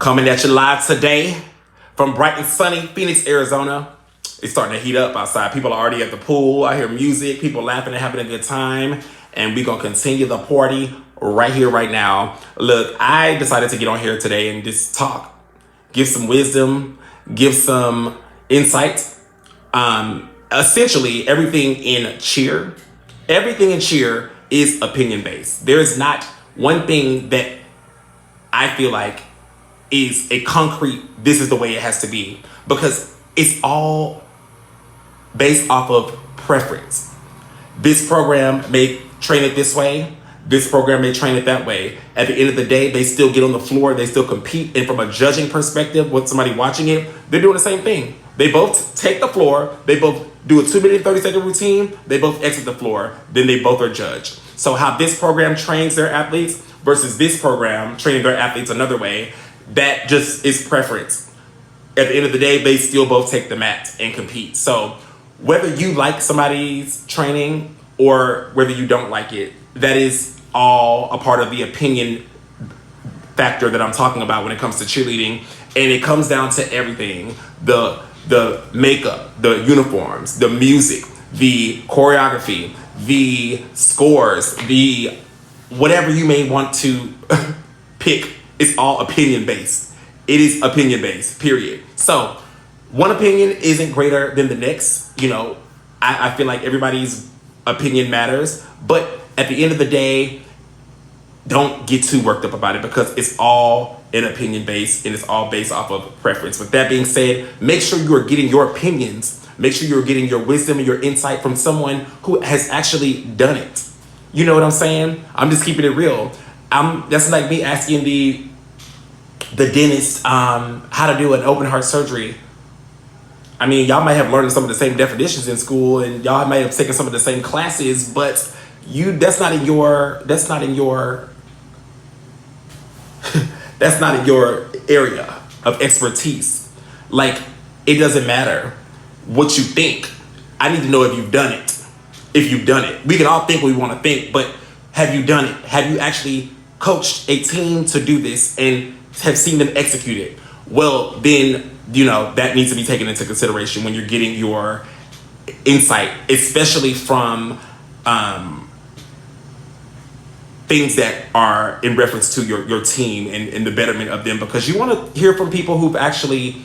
Coming at you live today from bright and sunny Phoenix, Arizona. It's starting to heat up outside. People are already at the pool. I hear music, people laughing and having a good time. And we're going to continue the party right here, right now. Look, I decided to get on here today and just talk. Give some wisdom, give some insight. Essentially, everything in cheer is opinion-based. There is not one thing that I feel like is a concrete, this is the way it has to be, because it's all based off of preference. This program may train it this way, this program may train it that way. At the end of the day, they still get on the floor, they still compete, and from a judging perspective, with somebody watching it, they're doing the same thing. They both take the floor, they both do a 2-minute, 30-second routine, they both exit the floor, then they both are judged. So how this program trains their athletes versus this program training their athletes another way, that just is preference. At the end of the day, they still both take the mat and compete. So whether you like somebody's training or whether you don't like it, that is all a part of the opinion factor that I'm talking about when it comes to cheerleading. And it comes down to everything. The makeup, the uniforms, the music, the choreography, the scores, the whatever you may want to pick. It's all opinion based. It is opinion based, period. So one opinion isn't greater than the next. You know, I feel like everybody's opinion matters, but at the end of the day, don't get too worked up about it because it's all an opinion based and it's all based off of preference. With that being said, make sure you are getting your opinions. Make sure you're getting your wisdom and your insight from someone who has actually done it. You know what I'm saying? I'm just keeping it real. That's like me asking the dentist how to do an open heart surgery. I mean, y'all might have learned some of the same definitions in school and y'all might have taken some of the same classes, but that's not in your that's not in your area of expertise. Like, it doesn't matter what you think. I need to know if you've done it. If you've done it. We can all think what we want to think, but have you done it? Have you actually coached a team to do this and have seen them execute it? Well, then, you know, that needs to be taken into consideration when you're getting your insight, especially from things that are in reference to your team and the betterment of them, because you want to hear from people who've actually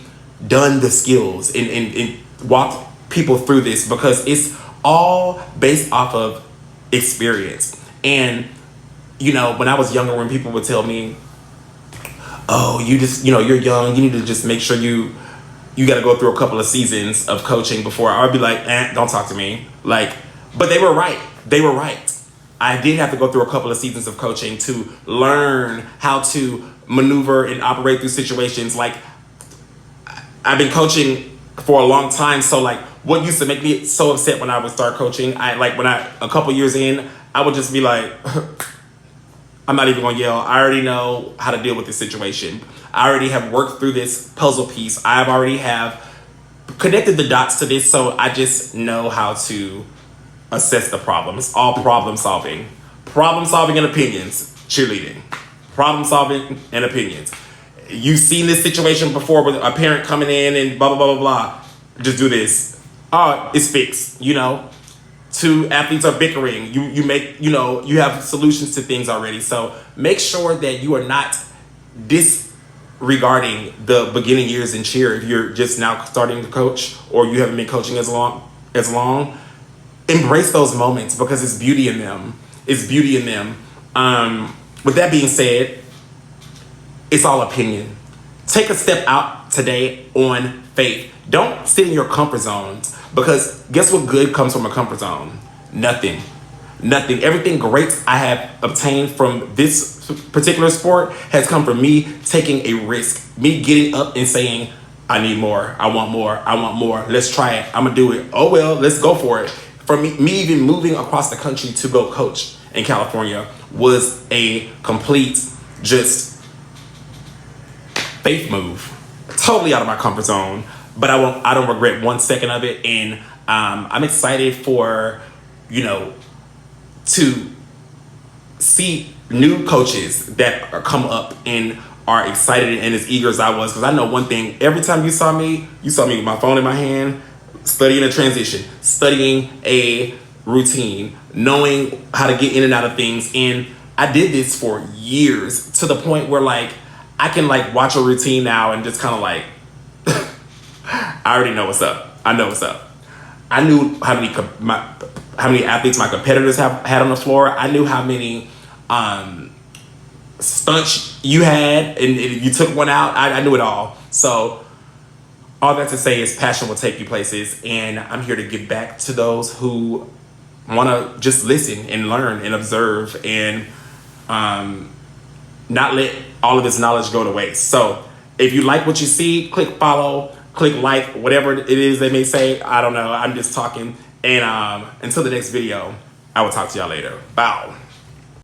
done the skills and walked people through this, because it's all based off of experience. And, you know, when I was younger, when people would tell me, oh, you're young, you need to just make sure you got to go through a couple of seasons of coaching before, I'd be like, don't talk to me. Like, but they were right. They were right. I did have to go through a couple of seasons of coaching to learn how to maneuver and operate through situations. Like, I've been coaching for a long time. So like, what used to make me so upset when I would start coaching, a couple years in, I would just be like, I'm not even gonna yell. I already know how to deal with this situation. I already have worked through this puzzle piece. I've already have connected the dots to this, so I just know how to assess the problem. It's all problem solving. Problem solving and opinions. Cheerleading. Problem solving and opinions. You've seen this situation before with a parent coming in and blah, blah, blah, blah, blah. Just do this. Oh, it's fixed, you know. Two athletes are bickering. You have solutions to things already. So make sure that you are not disregarding the beginning years in cheer. If you're just now starting to coach or you haven't been coaching as long, embrace those moments because it's beauty in them. It's beauty in them. With that being said, it's all opinion. Take a step out today on faith. Don't sit in your comfort zones, because guess what good comes from a comfort zone? Nothing. Everything great I have obtained from this particular sport has come from me taking a risk, me getting up and saying, I need more, I want more, let's try it, I'm gonna do it. Oh well, let's go for it. For me even moving across the country to go coach in California was a complete just faith move. Totally out of my comfort zone, but I don't regret 1 second of it. And I'm excited for, to see new coaches that are come up and are excited and as eager as I was. Because I know one thing, every time you saw me with my phone in my hand, studying a transition, studying a routine, knowing how to get in and out of things. And I did this for years to the point where like I can like watch a routine now and just kind of like I already know what's up. I know what's up. I knew how many athletes my competitors had on the floor. I knew how many stunts you had, and if you took one out, I knew it all. So all that to say is passion will take you places, and I'm here to give back to those who want to just listen and learn and observe and not let all of this knowledge go to waste. So if you like what you see, click follow, click like, whatever it is they may say. I don't know. I'm just talking. And until the next video, I will talk to y'all later. Bye.